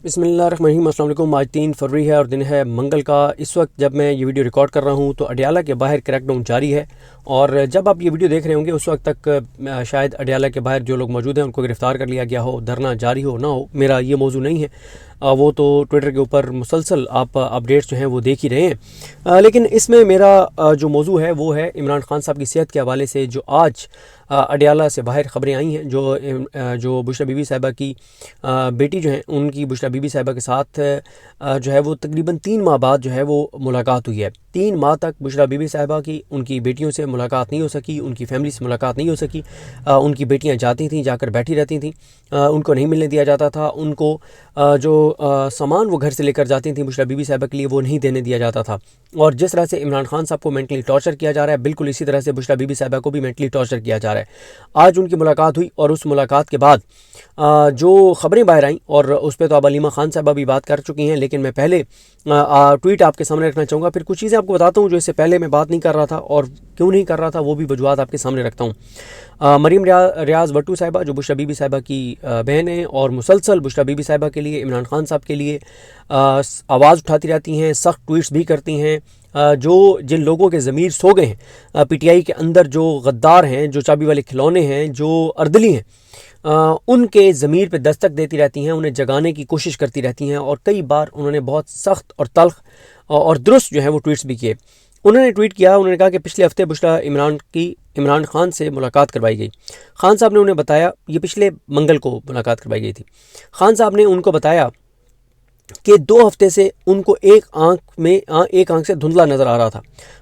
بسم اللہ الرحمن الرحیم۔ السلام علیکم۔ آج 3 فروری ہے اور دن ہے منگل کا۔ اس وقت جب میں یہ ویڈیو ریکارڈ کر رہا ہوں تو اڈیالہ کے باہر کریک ڈاؤن جاری ہے، اور جب آپ یہ ویڈیو دیکھ رہے ہوں گے اس وقت تک شاید اڈیالہ کے باہر جو لوگ موجود ہیں ان کو گرفتار کر لیا گیا ہو، دھرنا جاری ہو نہ ہو، میرا یہ موضوع نہیں ہے، وہ تو ٹویٹر کے اوپر مسلسل آپ اپڈیٹس جو ہیں وہ دیکھ ہی رہے ہیں، لیکن اس میں میرا جو موضوع ہے وہ ہے عمران خان صاحب کی صحت کے حوالے سے جو آج اڈیالہ سے باہر خبریں آئی ہیں، جو بشریٰ بی بی صاحبہ کی بیٹی جو ہیں ان کی بشریٰ بی بی صاحبہ کے ساتھ جو ہے وہ تقریباً 3 ماہ بعد جو ہے وہ ملاقات ہوئی ہے۔ 3 ماہ تک بشریٰ بی بی صاحبہ کی ان کی بیٹیوں سے ملاقات نہیں ہو سکی، ان کی فیملی سے ملاقات نہیں ہو سکی، ان کی بیٹیاں جاتی تھیں، جا کر بیٹھی رہتی تھیں، ان کو نہیں ملنے دیا جاتا تھا، ان کو جو سامان وہ گھر سے لے کر جاتی تھیں بشریٰ بی بی صاحبہ کے لیے وہ نہیں دینے دیا جاتا تھا، اور جس طرح سے عمران خان صاحب کو مینٹلی ٹارچر کیا جا رہا ہے بالکل اسی طرح سے بشریٰ بی بی صاحبہ کو بھی مینٹلی ٹارچر کیا جا رہا ہے۔ آج ان کی ملاقات ہوئی اور اس ملاقات کے بعد جو خبریں باہر آئیں، اور اس پہ تو اب علیمہ خان صاحبہ بھی بات کر چکی ہیں، لیکن میں پہلے ٹویٹ آپ کے سامنے رکھنا چاہوں گا، پھر کچھ چیزیں آپ کو بتاتا ہوں جو اس سے پہلے میں بات نہیں کر رہا تھا، اور کیوں نہیں کر رہا تھا وہ بھی وجوہات آپ کے سامنے رکھتا ہوں۔ مریم ریاض بٹو صاحبہ جو بشریٰ بی بی صاحبہ کی بہن ہیں اور مسلسل بشریٰ بی بی صاحبہ کے لیے، عمران خان صاحب کے لیے آواز اٹھاتی رہتی ہیں، سخت ٹویٹس بھی کرتی ہیں، جن لوگوں کے ضمیر سو گئے ہیں پی ٹی آئی کے اندر، جو غدار ہیں، جو چابی والے کھلونے ہیں، جو اردلی ہیں، ان کے ضمیر پہ دستک دیتی رہتی ہیں، انہیں جگانے کی کوشش کرتی رہتی ہیں، اور کئی بار انہوں نے بہت سخت اور تلخ اور درست جو ہے وہ ٹویٹس بھی کیے۔ انہوں نے ٹویٹ کیا، انہوں نے کہا کہ پچھلے ہفتے بشریٰ عمران خان سے ملاقات کروائی گئی۔ خان صاحب نے انہیں بتایا، یہ پچھلے منگل کو ملاقات کروائی گئی تھی، خان صاحب نے ان کو بتایا کہ 2 ہفتے سے ان کو ایک آنکھ سے دھندلا نظر آ رہا تھا۔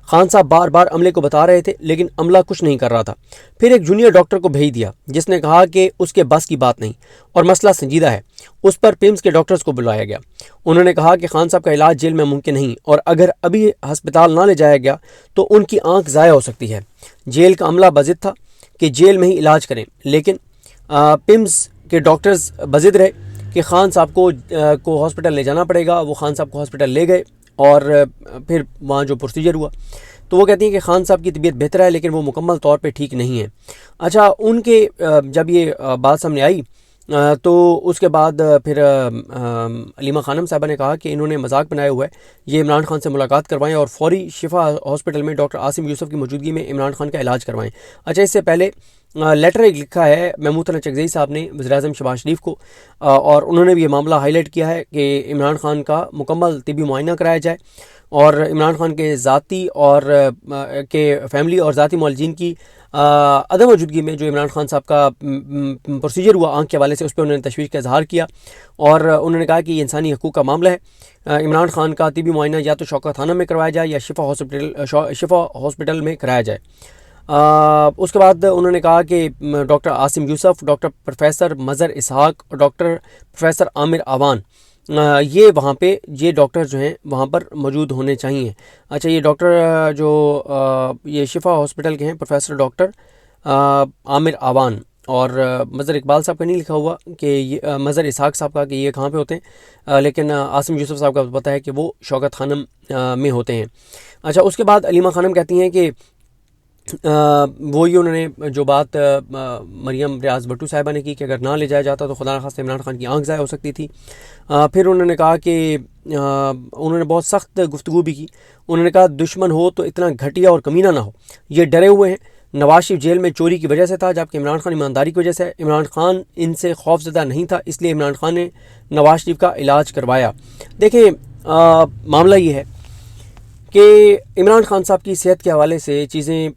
خان صاحب بار بار عملے کو بتا رہے تھے لیکن عملہ کچھ نہیں کر رہا تھا۔ پھر ایک جونیئر ڈاکٹر کو بھیج دیا جس نے کہا کہ اس کے بس کی بات نہیں اور مسئلہ سنجیدہ ہے۔ اس پر پیمز کے ڈاکٹرز کو بلایا گیا۔ انہوں نے کہا کہ خان صاحب کا علاج جیل میں ممکن نہیں، اور اگر ابھی ہسپتال نہ لے جایا گیا تو ان کی آنکھ ضائع ہو سکتی ہے۔ جیل کا عملہ بضد تھا کہ جیل میں ہی علاج کریں، لیکن پیمز کے ڈاکٹرز بضد رہے کہ خان صاحب کو ہاسپٹل لے جانا پڑے گا۔ وہ خان صاحب کو ہاسپٹل لے گئے، اور پھر وہاں جو پروسیجر ہوا تو وہ کہتی ہیں کہ خان صاحب کی طبیعت بہتر ہے لیکن وہ مکمل طور پہ ٹھیک نہیں ہے۔ اچھا، ان کے جب یہ بات سامنے آئی تو اس کے بعد پھر علیمہ خانم صاحبہ نے کہا کہ انہوں نے مذاق بنایا ہوا ہے، یہ عمران خان سے ملاقات کروائیں اور فوری شفا ہاسپٹل میں ڈاکٹر عاصم یوسف کی موجودگی میں عمران خان کا علاج کروائیں۔ اچھا، اس سے پہلے لیٹر ایک لکھا ہے محمود چکزئی صاحب نے وزیر اعظم شہباز شریف کو، اور انہوں نے بھی یہ معاملہ ہائی لائٹ کیا ہے کہ عمران خان کا مکمل طبی معائنہ کرایا جائے، اور عمران خان کے ذاتی اور کے فیملی اور ذاتی معالجین کی عدم موجودگی میں جو عمران خان صاحب کا پروسیجر ہوا آنکھ کے حوالے سے، اس پہ انہوں نے تشویش کا اظہار کیا، اور انہوں نے کہا کہ یہ انسانی حقوق کا معاملہ ہے۔ عمران خان کا طبی معائنہ یا تو شوکت خانہ میں کروایا جائے یا شفا ہاسپٹل میں کرایا جائے۔ اس کے بعد انہوں نے کہا کہ ڈاکٹر عاصم یوسف، ڈاکٹر پروفیسر مظہر اسحاق اور ڈاکٹر پروفیسر عامر اعوان، یہ وہاں پہ یہ ڈاکٹر جو ہیں وہاں پر موجود ہونے چاہیے۔ اچھا، یہ ڈاکٹر جو یہ شفا ہاسپٹل کے ہیں، پروفیسر ڈاکٹر عامر اعوان، اور مظہر اقبال صاحب کا نہیں لکھا ہوا کہ یہ مظہر اسحاق صاحب کا کہ یہ کہاں پہ ہوتے ہیں، لیکن عاصم یوسف صاحب کا پتہ ہے کہ وہ شوکت خانم میں ہوتے ہیں۔ اچھا، اس کے بعد علیمہ خانم کہتی ہیں کہ وہی انہوں نے جو بات مریم ریاض بٹو صاحبہ نے کی کہ اگر نہ لے جایا جاتا تو خدا نخواستہ عمران خان کی آنکھ ضائع ہو سکتی تھی۔ پھر انہوں نے کہا کہ انہوں نے بہت سخت گفتگو بھی کی۔ انہوں نے کہا دشمن ہو تو اتنا گھٹیا اور کمینہ نہ ہو، یہ ڈرے ہوئے ہیں۔ نواز شریف جیل میں چوری کی وجہ سے تھا جبکہ عمران خان ایمانداری کی وجہ سے۔ عمران خان ان سے خوف زدہ نہیں تھا، اس لیے عمران خان نے نواز شریف کا علاج کروایا۔ دیکھیں، معاملہ یہ ہے کہ عمران خان صاحب کی صحت کے حوالے سے چیزیں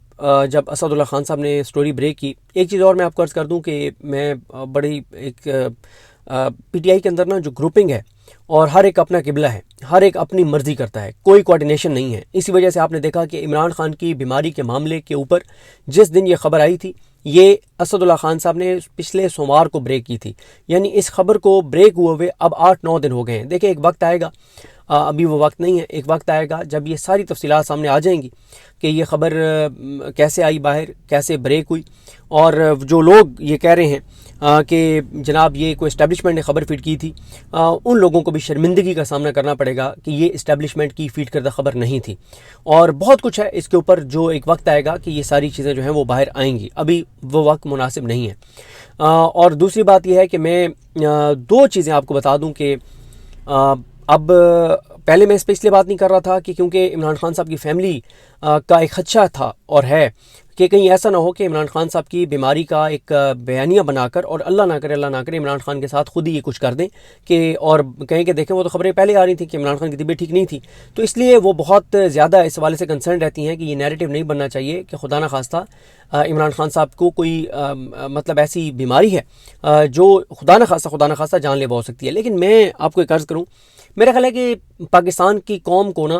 جب اسد اللہ خان صاحب نے سٹوری بریک کی، ایک چیز اور میں آپ کو عرض کر دوں کہ میں بڑی ایک پی ٹی آئی کے اندر نا جو گروپنگ ہے، اور ہر ایک اپنا قبلہ ہے، ہر ایک اپنی مرضی کرتا ہے، کوئی کوارڈینیشن نہیں ہے۔ اسی وجہ سے آپ نے دیکھا کہ عمران خان کی بیماری کے معاملے کے اوپر جس دن یہ خبر آئی تھی، یہ اسد اللہ خان صاحب نے پچھلے سوموار کو بریک کی تھی، یعنی اس خبر کو بریک ہوئے اب 8-9 دن ہو گئے ہیں۔ دیکھیں، ایک وقت آئے گا، ابھی وہ وقت نہیں ہے، ایک وقت آئے گا جب یہ ساری تفصیلات سامنے آ جائیں گی کہ یہ خبر کیسے آئی باہر، کیسے بریک ہوئی، اور جو لوگ یہ کہہ رہے ہیں کہ جناب یہ کوئی اسٹیبلشمنٹ نے خبر فیڈ کی تھی، ان لوگوں کو بھی شرمندگی کا سامنا کرنا پڑے گا کہ یہ اسٹیبلشمنٹ کی فیڈ کردہ خبر نہیں تھی، اور بہت کچھ ہے اس کے اوپر جو ایک وقت آئے گا کہ یہ ساری چیزیں جو ہیں وہ باہر آئیں گی، ابھی وہ وقت مناسب نہیں ہے۔ اور دوسری بات یہ ہے کہ میں 2 چیزیں آپ کو بتا دوں کہ اب پہلے میں اس پہ اس لیے بات نہیں کر رہا تھا کہ کیونکہ عمران خان صاحب کی فیملی کا ایک خدشہ تھا اور ہے کہ کہیں ایسا نہ ہو کہ عمران خان صاحب کی بیماری کا ایک بیانیہ بنا کر اور اللہ نہ کرے عمران خان کے ساتھ خود ہی یہ کچھ کر دیں کہ اور کہیں کہ دیکھیں وہ تو خبریں پہلے آ رہی تھیں کہ عمران خان کی طبیعت ٹھیک نہیں تھی، تو اس لیے وہ بہت زیادہ اس حوالے سے کنسرن رہتی ہیں کہ یہ نیریٹو نہیں بننا چاہیے کہ خدا نہ خواستہ عمران خان صاحب کو کوئی مطلب ایسی بیماری ہے جو خدا نہ خواستہ جان لیوا ہو سکتی ہے۔ لیکن میں آپ کو ایک عرض کروں، میرا خیال ہے کہ پاکستان کی قوم کو نا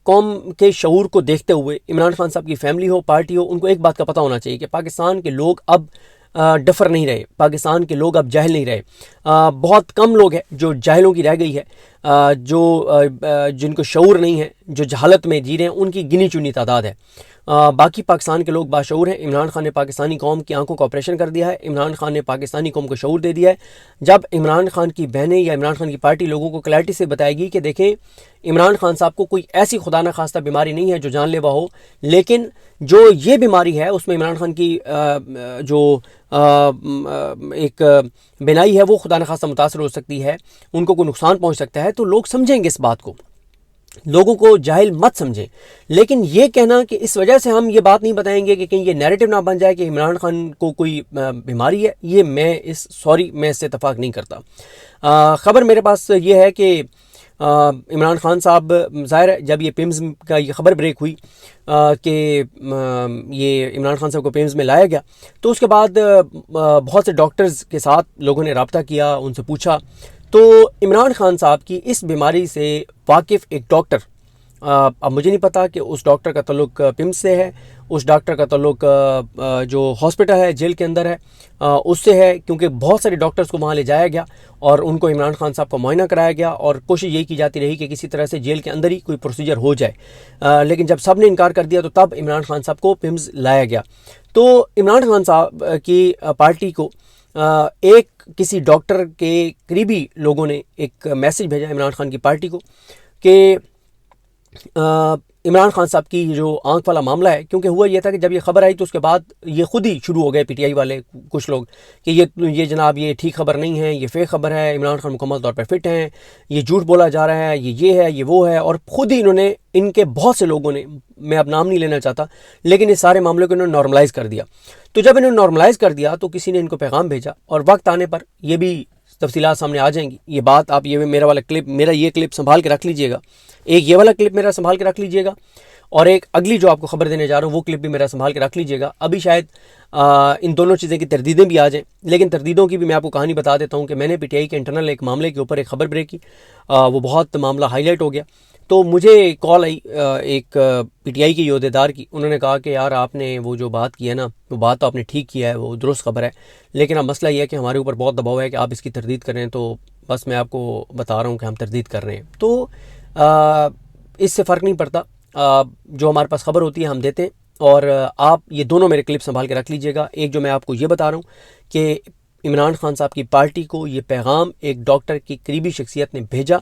قوم کے شعور کو دیکھتے ہوئے عمران خان صاحب کی فیملی ہو، پارٹی ہو، ان کو ایک بات کا پتہ ہونا چاہیے کہ پاکستان کے لوگ اب ڈفر نہیں رہے، پاکستان کے لوگ اب جاہل نہیں رہے۔ بہت کم لوگ ہیں جو جاہلوں کی رہ گئی ہے، جو جن کو شعور نہیں ہے، جو جہالت میں جی رہے ہیں، ان کی گنی چنی تعداد ہے۔ باقی پاکستان کے لوگ باشعور ہیں۔ عمران خان نے پاکستانی قوم کی آنکھوں کا آپریشن کر دیا ہے، عمران خان نے پاکستانی قوم کو شعور دے دیا ہے۔ جب عمران خان کی بہنیں یا عمران خان کی پارٹی لوگوں کو کلیئرٹی سے بتائے گی کہ دیکھیں عمران خان صاحب کو کوئی ایسی خدا نہ خواستہ بیماری نہیں ہے جو جان لیوا ہو، لیکن جو یہ بیماری ہے اس میں عمران خان کی جو ایک بینائی ہے وہ خدا نہ خواستہ متاثر ہو سکتی ہے، ان کو کوئی نقصان پہنچ سکتا ہے، تو لوگ سمجھیں گے اس بات کو، لوگوں کو جاہل مت سمجھیں۔ لیکن یہ کہنا کہ اس وجہ سے ہم یہ بات نہیں بتائیں گے کہ کہیں یہ نیریٹو نہ بن جائے کہ عمران خان کو کوئی بیماری ہے، یہ میں اس سے اتفاق نہیں کرتا۔ خبر میرے پاس یہ ہے کہ عمران خان صاحب ظاہر ہے جب یہ پیمز کا یہ خبر بریک ہوئی کہ یہ عمران خان صاحب کو پیمز میں لایا گیا، تو اس کے بعد بہت سے ڈاکٹرز کے ساتھ لوگوں نے رابطہ کیا، ان سے پوچھا، تو عمران خان صاحب کی اس بیماری سے واقف ایک ڈاکٹر، اب مجھے نہیں پتا کہ اس ڈاکٹر کا تعلق پیمز سے ہے، اس ڈاکٹر کا تعلق جو ہاسپٹل ہے جیل کے اندر ہے اس سے ہے، کیونکہ بہت سارے ڈاکٹرز کو وہاں لے جایا گیا اور ان کو عمران خان صاحب کا معائنہ کرایا گیا اور کوشش یہی کی جاتی رہی کہ کسی طرح سے جیل کے اندر ہی کوئی پروسیجر ہو جائے، لیکن جب سب نے انکار کر دیا تو تب عمران خان صاحب کو پیمز لایا گیا۔ تو عمران خان صاحب کی پارٹی کو ایک کسی ڈاکٹر کے قریبی لوگوں نے ایک میسج بھیجا عمران خان کی پارٹی کو کہ عمران خان صاحب کی جو آنکھ والا معاملہ ہے، کیونکہ ہوا یہ تھا کہ جب یہ خبر آئی تو اس کے بعد یہ خود ہی شروع ہو گئے پی ٹی آئی والے کچھ لوگ کہ یہ جناب یہ ٹھیک خبر نہیں ہے، یہ فیک خبر ہے، عمران خان مکمل طور پر فٹ ہیں، یہ جھوٹ بولا جا رہا ہے، یہ ہے یہ وہ ہے، اور خود ہی انہوں نے ان کے بہت سے لوگوں نے، میں اب نام نہیں لینا چاہتا، لیکن اس سارے معاملے کو انہوں نے نارملائز کر دیا۔ تو جب انہوں نے نارملائز کر دیا تو کسی نے ان کو پیغام بھیجا اور وقت آنے پر یہ بھی تفصیلات سامنے آ جائیں گی۔ یہ بات آپ یہ میرا یہ کلپ سنبھال کے رکھ لیجئے گا، ایک یہ والا کلپ میرا سنبھال کے رکھ لیجئے گا اور ایک اگلی جو آپ کو خبر دینے جا رہا ہوں وہ کلپ بھی میرا سنبھال کے رکھ لیجئے گا۔ ابھی شاید ان دونوں چیزیں کی تردیدیں بھی آ جائیں، لیکن تردیدوں کی بھی میں آپ کو کہانی بتا دیتا ہوں کہ میں نے پی ٹی آئی کے انٹرنل ایک معاملے کے اوپر ایک خبر بریک کی، وہ بہت معاملہ ہائی لائٹ ہو گیا، تو مجھے کال آئی ایک پی ٹی آئی کے عہدیدار کی، انہوں نے کہا کہ یار آپ نے وہ جو بات کی ہے نا، وہ بات تو آپ نے ٹھیک کیا ہے، وہ درست خبر ہے، لیکن اب مسئلہ یہ ہے کہ ہمارے اوپر بہت دباؤ ہے کہ آپ اس کی تردید کریں، تو بس میں آپ کو بتا رہا ہوں کہ ہم تردید کر رہے ہیں۔ تو اس سے فرق نہیں پڑتا، جو ہمارے پاس خبر ہوتی ہے ہم دیتے ہیں، اور آپ یہ دونوں میرے کلپ سنبھال کے رکھ لیجئے گا۔ ایک جو میں آپ کو یہ بتا رہا ہوں کہ عمران خان صاحب کی پارٹی کو یہ پیغام ایک ڈاکٹر کی قریبی شخصیت نے بھیجا،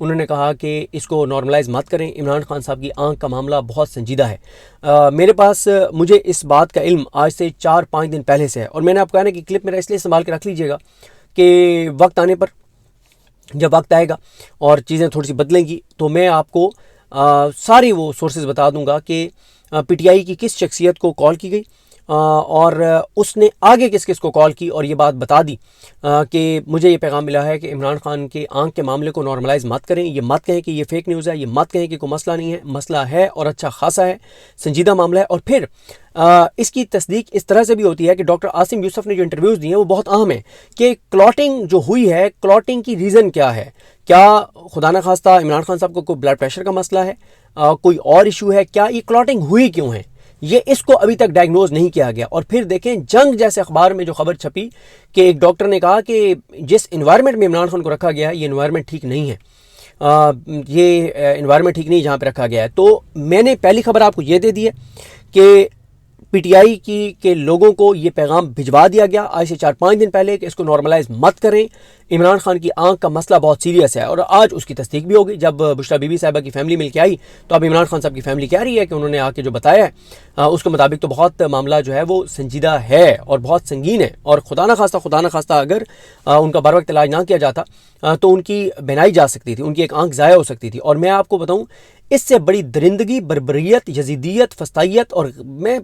انہوں نے کہا کہ اس کو نارملائز مت کریں، عمران خان صاحب کی آنکھ کا معاملہ بہت سنجیدہ ہے۔ مجھے اس بات کا علم آج سے 4-5 دن پہلے سے ہے، اور میں نے آپ کو کہا نا کہ کلپ میرا اس لیے سنبھال کے رکھ لیجئے گا کہ وقت آنے پر، جب وقت آئے گا اور چیزیں تھوڑی سی بدلیں گی تو میں آپ کو ساری وہ سورسز بتا دوں گا کہ پی ٹی آئی کی کس شخصیت کو کال کی گئی اور اس نے آگے کس کس کو کال کی اور یہ بات بتا دی کہ مجھے یہ پیغام ملا ہے کہ عمران خان کے آنکھ کے معاملے کو نارملائز مت کریں، یہ مت کہیں کہ یہ فیک نیوز ہے، یہ مت کہیں کہ کوئی مسئلہ نہیں ہے، مسئلہ ہے اور اچھا خاصا ہے، سنجیدہ معاملہ ہے۔ اور پھر اس کی تصدیق اس طرح سے بھی ہوتی ہے کہ ڈاکٹر عاصم یوسف نے جو انٹرویوز دیے ہیں وہ بہت اہم ہیں کہ کلاٹنگ جو ہوئی ہے، کلاٹنگ کی ریزن کیا ہے، کیا خدا نہ خواستہ عمران خان صاحب کو کوئی بلڈ پریشر کا مسئلہ ہے، کوئی اور ایشو ہے، کیا یہ کلاٹنگ ہوئی کیوں ہے، یہ اس کو ابھی تک ڈائگنوز نہیں کیا گیا۔ اور پھر دیکھیں جنگ جیسے اخبار میں جو خبر چھپی کہ ایک ڈاکٹر نے کہا کہ جس انوائرمنٹ میں عمران خان کو رکھا گیا ہے یہ انوائرمنٹ ٹھیک نہیں ہے، یہ انوائرمنٹ ٹھیک نہیں جہاں پہ رکھا گیا ہے۔ تو میں نے پہلی خبر آپ کو یہ دے دی ہے کہ پی ٹی آئی کے لوگوں کو یہ پیغام بھجوا دیا گیا آج سے 4-5 دن پہلے کہ اس کو نارملائز مت کریں، عمران خان کی آنکھ کا مسئلہ بہت سیریس ہے، اور آج اس کی تصدیق بھی ہوگی۔ جب بشریٰ بی بی صاحبہ کی فیملی مل کے آئی تو اب عمران خان صاحب کی فیملی کہہ رہی ہے کہ انہوں نے آ کے جو بتایا ہے اس کے مطابق تو بہت معاملہ جو ہے وہ سنجیدہ ہے اور بہت سنگین ہے، اور خدا نہ خواستہ اگر ان کا بر وقت علاج نہ کیا جاتا تو ان کی بینائی جا سکتی تھی، ان کی ایک آنکھ ضائع ہو سکتی تھی۔ اور میں آپ کو بتاؤں اس سے بڑی درندگی، بربریت، یزیدیت، فسطائیت اور میں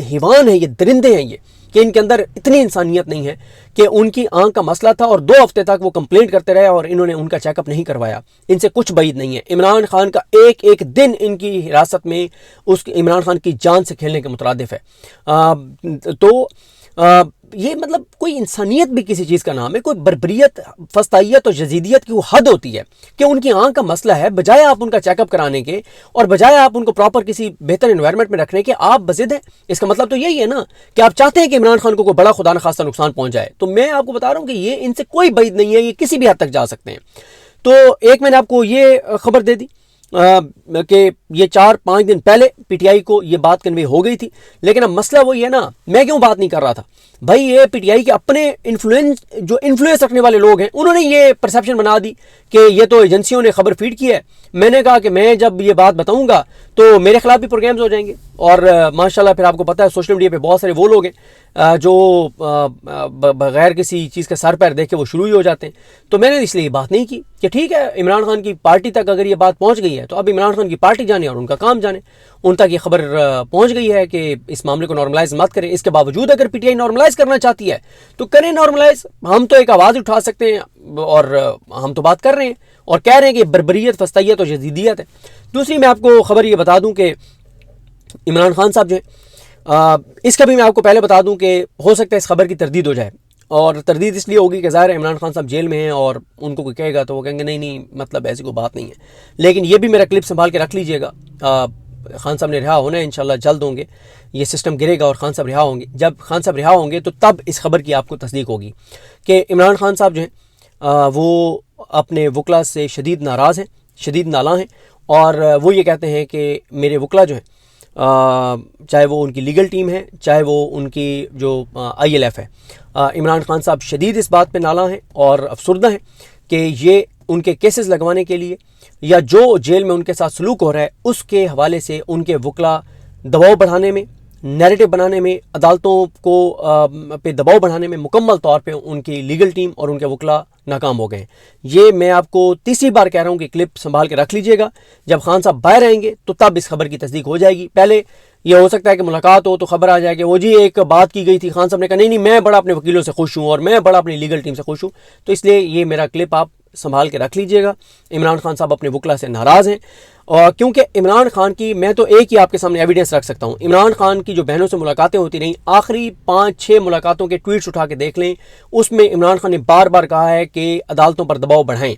حیوان ہے، یہ درندے ہیں یہ، کہ ان کے اندر اتنی انسانیت نہیں ہے کہ ان کی آنکھ کا مسئلہ تھا اور 2 ہفتے تک وہ کمپلینٹ کرتے رہے اور انہوں نے ان کا چیک اپ نہیں کروایا۔ ان سے کچھ بعید نہیں ہے، عمران خان کا ایک ایک دن ان کی حراست میں اس عمران خان کی جان سے کھیلنے کے مترادف ہے۔ تو یہ مطلب کوئی انسانیت بھی کسی چیز کا نام ہے، کوئی بربریت، فسطائیت اور یزیدیت کی وہ حد ہوتی ہے کہ ان کی آنکھ کا مسئلہ ہے، بجائے آپ ان کا چیک اپ کرانے کے اور بجائے آپ ان کو پراپر کسی بہتر انوائرمنٹ میں رکھنے کے آپ بضد ہیں۔ اس کا مطلب تو یہی ہے نا کہ آپ چاہتے ہیں کہ عمران خان کو کوئی بڑا خدا نخواستہ نقصان پہنچ جائے۔ تو میں آپ کو بتا رہا ہوں کہ یہ ان سے کوئی بعید نہیں ہے، یہ کسی بھی حد تک جا سکتے ہیں۔ تو ایک میں نے آپ کو یہ خبر دے دی کہ یہ 4-5 دن پہلے پی ٹی آئی کو یہ بات کنوے ہو گئی تھی، لیکن اب مسئلہ وہی ہے نا، میں کیوں بات نہیں کر رہا تھا بھائی، یہ پی ٹی آئی کے اپنے انفلوئنس رکھنے والے لوگ ہیں، انہوں نے یہ پرسیپشن بنا دی کہ یہ تو ایجنسیوں نے خبر فیڈ کی ہے۔ میں نے کہا کہ میں جب یہ بات بتاؤں گا تو میرے خلاف بھی پروگرامز ہو جائیں گے، اور ماشاءاللہ پھر آپ کو پتہ ہے سوشل میڈیا پہ بہت سارے وہ لوگ ہیں جو بغیر کسی چیز کے سر پیر دیکھ کے وہ شروع ہی ہو جاتے ہیں۔ تو میں نے اس لیے یہ بات نہیں کی کہ ٹھیک ہے، عمران خان کی پارٹی تک اگر یہ بات پہنچ گئی ہے تو اب عمران خان کی پارٹی جانے اور ان کا کام جانے، ان تک یہ خبر پہنچ گئی ہے کہ اس معاملے کو نارملائز مت کریں۔ اس کے باوجود اگر پی ٹی آئی نارملائز کرنا چاہتی ہے تو کریں نارملائز، ہم تو ایک آواز اٹھا سکتے ہیں اور ہم تو بات کر رہے ہیں اور کہہ رہے ہیں کہ بربریت، فسطائیت اور یزیدیت ہے۔ دوسری میں آپ کو خبر یہ بتا دوں کہ عمران خان صاحب جو ہیں، اس کا بھی میں آپ کو پہلے بتا دوں کہ ہو سکتا ہے اس خبر کی تردید ہو جائے، اور تردید اس لیے ہوگی کہ ظاہر ہے عمران خان صاحب جیل میں ہیں اور ان کو کوئی کہے گا تو وہ کہیں گے نہیں مطلب ایسی کوئی بات نہیں ہے۔ لیکن یہ بھی میرا کلپ سنبھال کے رکھ لیجئے گا، خان صاحب نے رہا ہونا ہے، انشاءاللہ جلد ہوں گے، یہ سسٹم گرے گا اور خان صاحب رہا ہوں گے۔ جب خان صاحب رہا ہوں گے تو تب اس خبر کی آپ کو تصدیق ہوگی کہ عمران خان صاحب جو ہیں وہ اپنے وکلا سے شدید ناراض ہیں، شدید نالاں ہیں، اور وہ یہ کہتے ہیں کہ میرے وکلا جو ہیں، چاہے وہ ان کی لیگل ٹیم ہے، چاہے وہ ان کی جو آئی ایل ایف ہے، عمران خان صاحب شدید اس بات پہ نالاں ہیں اور افسردہ ہیں کہ یہ ان کے کیسز لگوانے کے لیے یا جو جیل میں ان کے ساتھ سلوک ہو رہا ہے اس کے حوالے سے ان کے وکلا دباؤ بڑھانے میں، نیریٹو بنانے میں، عدالتوں کو پہ دباؤ بڑھانے میں مکمل طور پہ ان کی لیگل ٹیم اور ان کے وکلا ناکام ہو گئے ہیں۔ یہ میں آپ کو تیسری بار کہہ رہا ہوں کہ کلپ سنبھال کے رکھ لیجئے گا، جب خان صاحب باہر آئیں گے تو تب اس خبر کی تصدیق ہو جائے گی۔ پہلے یہ ہو سکتا ہے کہ ملاقات ہو تو خبر آ جائے کہ وہ جی ایک بات کی گئی تھی، خان صاحب نے کہا نہیں میں بڑا اپنے وکیلوں سے خوش ہوں اور میں بڑا اپنی لیگل ٹیم سے خوش ہوں، تو اس لیے یہ میرا کلپ آپ سنبھال کے رکھ لیجئے گا۔ عمران خان صاحب اپنے وکلا سے ناراض ہیں، اور کیونکہ عمران خان کی میں تو ایک ہی آپ کے سامنے ایویڈنس رکھ سکتا ہوں، عمران خان کی جو بہنوں سے ملاقاتیں ہوتی رہیں، آخری 5-6 ملاقاتوں کے ٹویٹس اٹھا کے دیکھ لیں، اس میں عمران خان نے بار بار کہا ہے کہ عدالتوں پر دباؤ بڑھائیں۔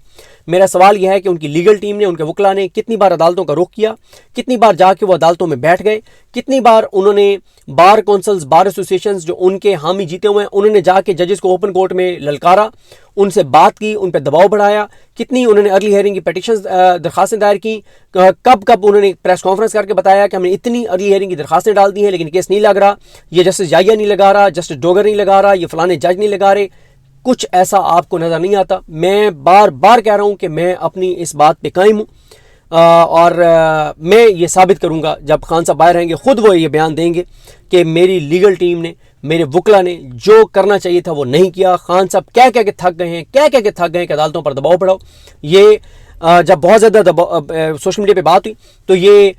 میرا سوال یہ ہے کہ ان کی لیگل ٹیم نے، ان کے وکلا نے کتنی بار عدالتوں کا رخ کیا، کتنی بار جا کے وہ عدالتوں میں بیٹھ گئے، کتنی بار انہوں نے بار کونسلز، بار ایسوسیشنز جو ان کے حامی جیتے ہوئے ہیں انہوں نے جا کے ججز کو اوپن کورٹ میں للکارا، ان سے بات کی، ان پہ دباؤ بڑھایا، کتنی انہوں نے ارلی ہیئرنگ کی پیٹیشنز درخواستیں دائر کی، کب انہوں نے پریس کانفرنس کر کے بتایا کہ ہم نے اتنی ارلی ہیئرنگ کی درخواستیں ڈال دی ہیں لیکن کیس نہیں لگ رہا، یہ جسٹس یحییٰ نہیں لگا رہا، جسٹس ڈوگر نہیں لگا رہا، یہ فلانے جج نہیں لگا رہے، کچھ ایسا آپ کو نظر نہیں آتا۔ میں بار بار کہہ رہا ہوں کہ میں اپنی اس بات پہ قائم ہوں، اور میں یہ ثابت کروں گا جب خان صاحب باہر آئیں گے، خود وہ یہ بیان دیں گے کہ میری لیگل ٹیم نے، میرے وکلا نے جو کرنا چاہیے تھا وہ نہیں کیا۔ خان صاحب کہہ کے تھک گئے ہیں، کہہ کے تھک گئے کہ عدالتوں پر دباؤ بڑھاؤ۔ یہ جب بہت زیادہ سوشل میڈیا پہ بات ہوئی تو یہ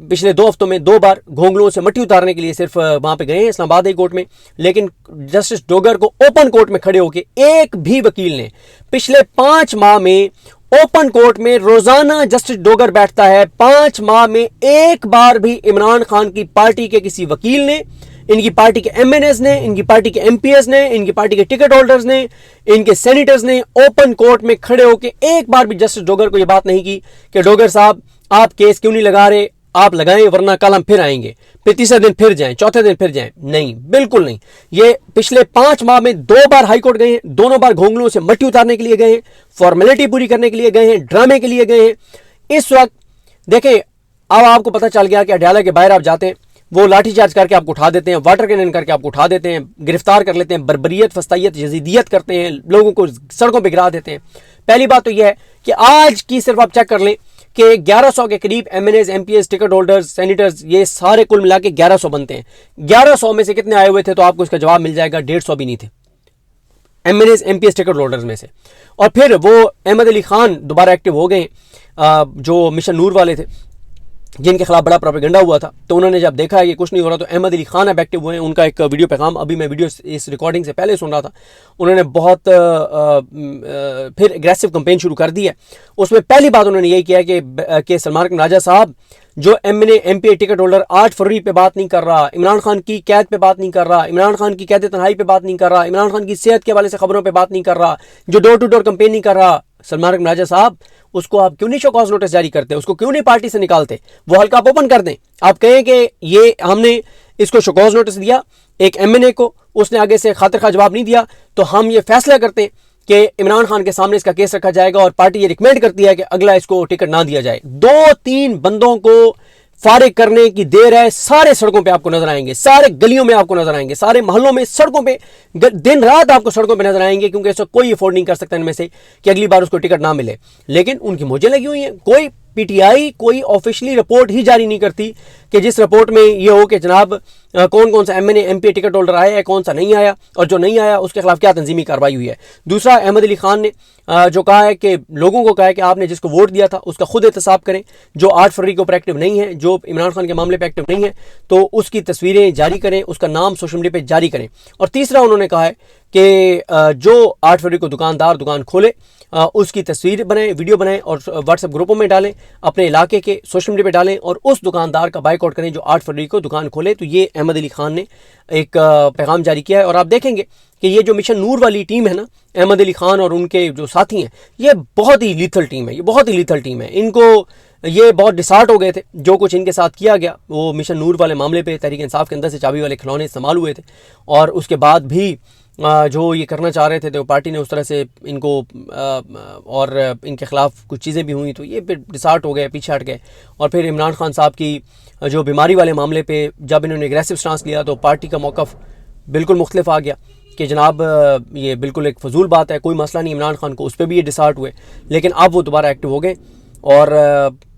پچھلے 2 ہفتوں میں 2 بار گھونگلوں سے مٹی اتارنے کے لیے صرف وہاں پہ گئے ہیں اسلام آباد ہائی کورٹ میں، لیکن جسٹس ڈوگر کو اوپن کورٹ میں کھڑے ہو کے ایک بھی وکیل نے پچھلے 5 ماہ میں اوپن کورٹ میں روزانہ جسٹس ڈوگر بیٹھتا ہے، 5 ماہ میں ایک بار بھی عمران خان کی پارٹی کے کسی وکیل نے، ان کی پارٹی کے ایم این ایز نے، ان کی پارٹی کے ایم پی ایز نے، ان کی پارٹی کے ٹکٹ ہولڈرز نے، ان کے سینیٹرز نے اوپن کورٹ میں کھڑے ہو کے ایک بار بھی جسٹس ڈوگر کو یہ بات نہیں کی کہ ڈوگر صاحب آپ کیس کیوں نہیں لگا رہے، آپ لگائیں ورنہ کل ہم پھر آئیں گے، پھر تیسرے دن پھر جائیں، چوتھے دن پھر جائیں۔ نہیں، بالکل نہیں۔ یہ پچھلے 5 ماہ میں 2 بار ہائی کورٹ گئے ہیں، دونوں بار گھونگلوں سے مٹی اتارنے کے لیے گئے ہیں، فارمیلٹی پوری کرنے کے لیے گئے ہیں، ڈرامے کے لیے گئے ہیں۔ اس وقت دیکھیں اب آپ کو پتہ چل گیا کہ اڈیالہ کے باہر آپ جاتے ہیں وہ لاٹھی چارج کر کے آپ کو اٹھا دیتے ہیں, واٹر کینن کر کے آپ کو اٹھا دیتے ہیں, گرفتار کر لیتے ہیں, بربریت, فسطائیت, یزیدیت کرتے ہیں, لوگوں کو سڑکوں پہ گرا دیتے ہیں. پہلی بات تو یہ ہے کہ آج کی صرف آپ چیک کر لیں کہ 1100 کے قریب M N As, M P As, ticket holders, senators, یہ سارے کل ملا کے 1100 بنتے ہیں. 1100 میں سے کتنے آئے ہوئے تھے, تو آپ کو اس کا جواب مل جائے گا 150 بھی نہیں تھے M N As, M P As, ticket holders میں سے. اور پھر وہ احمد علی خان دوبارہ ایکٹیو ہو گئے, جو مشن نور والے تھے جن کے خلاف بڑا پروپیگنڈا ہوا تھا. تو انہوں نے جب دیکھا ہے کہ کچھ نہیں ہو رہا تو احمد علی خان اب ایکٹیو ہوئے ہیں. ان کا ایک ویڈیو پیغام ابھی میں ویڈیو اس ریکارڈنگ سے پہلے سن رہا تھا, انہوں نے بہت پھر اگریسو کمپین شروع کر دی ہے. اس میں پہلی بات انہوں نے یہی کیا کہ سلمان اکرم راجہ صاحب جو M N A, M P A ticket holder 8 فروری پہ بات نہیں کر رہا, عمران خان کی قید پہ بات نہیں کر رہا, عمران خان کی قید تنہائی پہ بات نہیں کر رہا, عمران خان کی صحت کے حوالے سے خبروں پہ بات نہیں کر رہا, جو ڈور ٹو ڈور کمپین نہیں کر رہا, سلمان اکرم راجہ صاحب اس کو آپ کیوں نہیں شو کاز نوٹس جاری کرتے, اس کو کیوں نہیں پارٹی سے نکالتے, وہ حلقہ آپ اوپن کر دیں. آپ کہیں کہ یہ ہم نے اس کو شو کاز نوٹس دیا ایک ایم این اے کو, اس نے آگے سے خاطر خواہ جواب نہیں دیا, تو ہم یہ فیصلہ کرتے ہیں کہ عمران خان کے سامنے اس کا کیس رکھا جائے گا, اور پارٹی یہ ریکمینڈ کرتی ہے کہ اگلا اس کو ٹکٹ نہ دیا جائے. 2-3 بندوں کو فارغ کرنے کی دیر ہے, سارے سڑکوں پہ آپ کو نظر آئیں گے, سارے گلیوں میں آپ کو نظر آئیں گے, سارے محلوں میں, سڑکوں پہ دن رات آپ کو سڑکوں پہ نظر آئیں گے, کیونکہ اس وقت کوئی افورڈ نہیں کر سکتا ان میں سے کہ اگلی بار اس کو ٹکٹ نہ ملے. لیکن ان کی موجیں لگی ہوئی ہیں. کوئی پی ٹی آئی کوئی آفیشلی رپورٹ ہی جاری نہیں کرتی کہ جس رپورٹ میں یہ ہو کہ جناب کون کون سا M N A, M P A ticket holder آیا ہے, کون سا نہیں آیا, اور جو نہیں آیا اس کے خلاف کیا تنظیمی کارروائی ہوئی ہے. دوسرا, احمد علی خان نے جو کہا ہے کہ لوگوں کو کہا ہے کہ آپ نے جس کو ووٹ دیا تھا اس کا خود احتساب کریں, جو 8 فروری کو ایکٹیو نہیں ہے, جو عمران خان کے معاملے پہ ایکٹیو نہیں ہے, تو اس کی تصویریں جاری کریں, اس کا نام سوشل میڈیا پہ جاری کریں. اور تیسرا انہوں نے کہا ہے کہ جو 8 فروری کو دکاندار دکان کھولے اس کی تصویر بنائیں, ویڈیو بنائیں اور واٹس ایپ گروپوں میں ڈالیں, اپنے علاقے کے سوشل میڈیا پہ ڈالیں, اور اس دکاندار کا بائیک آؤٹ کریں جو 8 فروری کو دکان کھولے. تو یہ احمد علی خان نے ایک پیغام جاری کیا ہے. اور آپ دیکھیں گے کہ یہ جو مشن نور والی ٹیم ہے نا, احمد علی خان اور ان کے جو ساتھی ہیں, یہ بہت ہی لیتھل ٹیم ہے, یہ بہت ہی لیتھل ٹیم ہے. ان کو یہ بہت ڈسارٹ ہو گئے تھے جو کچھ ان کے ساتھ کیا گیا. وہ مشن نور والے معاملے پہ تحریک انصاف کے اندر سے چابی والے کھلونے استعمال ہوئے تھے, اور اس کے بعد بھی جو یہ کرنا چاہ رہے تھے تو پارٹی نے اس طرح سے ان کو اور ان کے خلاف کچھ چیزیں بھی ہوئیں, تو یہ پھر ڈسارٹ ہو گئے, پیچھے ہٹ گئے. اور پھر عمران خان صاحب کی جو بیماری والے معاملے پہ جب انہوں نے اگریسو سٹانس لیا تو پارٹی کا موقف بالکل مختلف آ گیا کہ جناب یہ بالکل ایک فضول بات ہے, کوئی مسئلہ نہیں عمران خان کو, اس پہ بھی یہ ڈسارٹ ہوئے. لیکن اب وہ دوبارہ ایکٹیو ہو گئے, اور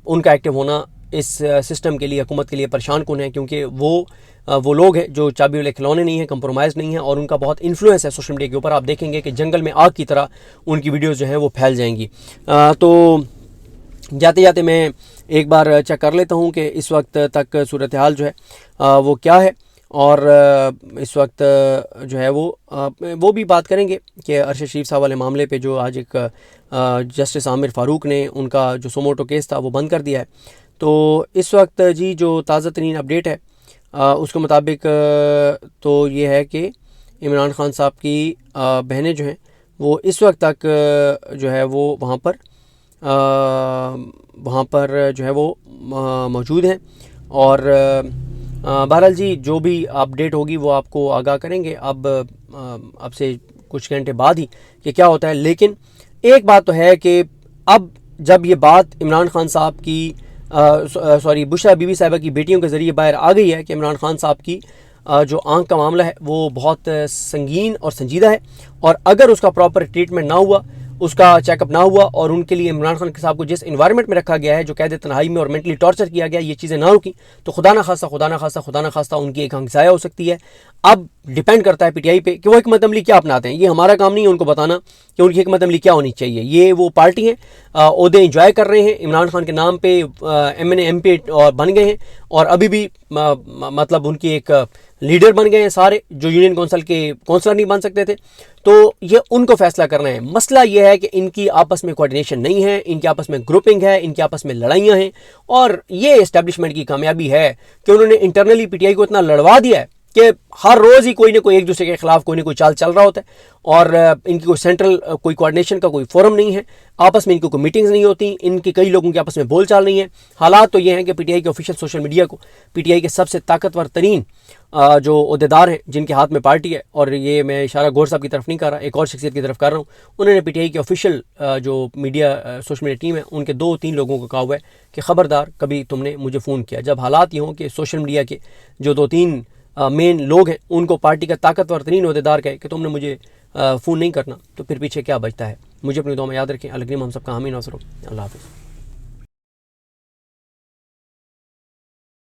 ان کا ایکٹیو ہونا اس سسٹم کے لیے, حکومت کے لیے پریشان کن ہے, کیونکہ وہ لوگ ہیں جو چابی والے کھلونے نہیں ہیں, کمپرومائز نہیں ہیں, اور ان کا بہت انفلوئنس ہے سوشل میڈیا کے اوپر. آپ دیکھیں گے کہ جنگل میں آگ کی طرح ان کی ویڈیوز جو ہیں وہ پھیل جائیں گی. تو جاتے جاتے میں ایک بار چیک کر لیتا ہوں کہ اس وقت تک صورتحال جو ہے وہ کیا ہے, اور اس وقت جو ہے وہ بھی بات کریں گے کہ ارشد شریف صاحب والے معاملے پہ جو آج ایک جسٹس عامر فاروق نے ان کا جو سوموٹو کیس تھا وہ بند کر دیا ہے. تو اس وقت جی جو تازہ ترین اپڈیٹ ہے اس کے مطابق تو یہ ہے کہ عمران خان صاحب کی بہنیں جو ہیں وہ اس وقت تک جو ہے وہ وہاں پر جو ہے وہ موجود ہیں. اور بہرحال جی جو بھی اپڈیٹ ہوگی وہ آپ کو آگاہ کریں گے اب سے کچھ گھنٹے بعد ہی کہ کیا ہوتا ہے. لیکن ایک بات تو ہے کہ اب جب یہ بات عمران خان صاحب کی بشرا بی بی صاحبہ کی بیٹیوں کے ذریعے باہر آ گئی ہے کہ عمران خان صاحب کی جو آنکھ کا معاملہ ہے وہ بہت سنگین اور سنجیدہ ہے, اور اگر اس کا پراپر ٹریٹمنٹ نہ ہوا, اس کا چیک اپ نہ ہوا, اور ان کے لیے عمران خان صاحب کو جس انوائرمنٹ میں رکھا گیا ہے, جو قید تنہائی میں اور مینٹلی ٹارچر کیا گیا, یہ چیزیں نہ رکی تو خدا نہ خواستہ ان کی ایک آنکھ ضائع ہو سکتی ہے. اب ڈیپینڈ کرتا ہے پی ٹی آئی پہ کہ وہ حکمت عملی کیا اپناتے ہیں. یہ ہمارا کام نہیں ہے ان کو بتانا کہ ان کی حکمت عملی کیا ہونی چاہیے. یہ وہ پارٹی ہیں, عہدے انجوائے کر رہے ہیں, عمران خان کے نام پہ ایم این اے, ایم پی بن گئے ہیں, اور ابھی بھی مطلب ان کی ایک لیڈر بن گئے ہیں سارے, جو یونین کونسل کے کونسلر نہیں بن سکتے تھے. تو یہ ان کو فیصلہ کرنا ہے. مسئلہ یہ ہے کہ ان کی آپس میں کوارڈینیشن نہیں ہے, ان کے آپس میں گروپنگ ہے, ان کے آپس میں لڑائیاں ہیں, اور یہ اسٹیبلشمنٹ کی کامیابی ہے کہ انہوں نے انٹرنلی پی ٹی آئی کو اتنا لڑوا دیا ہے کہ ہر روز ہی کوئی نہ کوئی ایک دوسرے کے خلاف کوئی نہ کوئی چال چل رہا ہوتا ہے، اور ان کی کوئی سینٹرل کوئی کوارڈینیشن کا کوئی فورم نہیں ہے، آپس میں ان کی کوئی میٹنگز نہیں ہوتی، ان کی کئی لوگوں کے آپس میں بول چال نہیں ہے۔ حالات تو یہ ہیں کہ پی ٹی آئی کے آفیشیل سوشل میڈیا کو پی ٹی آئی کے سب سے طاقتور ترین جو عہدیدار ہیں جن کے ہاتھ میں پارٹی ہے، اور یہ میں اشارہ گور صاحب کی طرف نہیں کر رہا، ایک اور شخصیت کی طرف کر رہا ہوں، انہوں نے پی ٹی آئی کے آفیشیل جو میڈیا سوشل میڈیا ٹیم ہے ان کے 2-3 لوگوں کو کہا ہوا ہے کہ خبردار کبھی تم نے مجھے فون کیا۔ جب حالات یہ ہوں کہ سوشل میڈیا کے جو 2-3 مین لوگ ہیں ان کو پارٹی کا طاقتور ترین عہدیدار کہے کہ تم نے مجھے فون نہیں کرنا، تو پھر پیچھے کیا بچتا ہے؟ مجھے اپنی دعا میں یاد رکھیں۔ اللہ کریم ہم سب کا حامی ناصر ہو۔ اللہ حافظ۔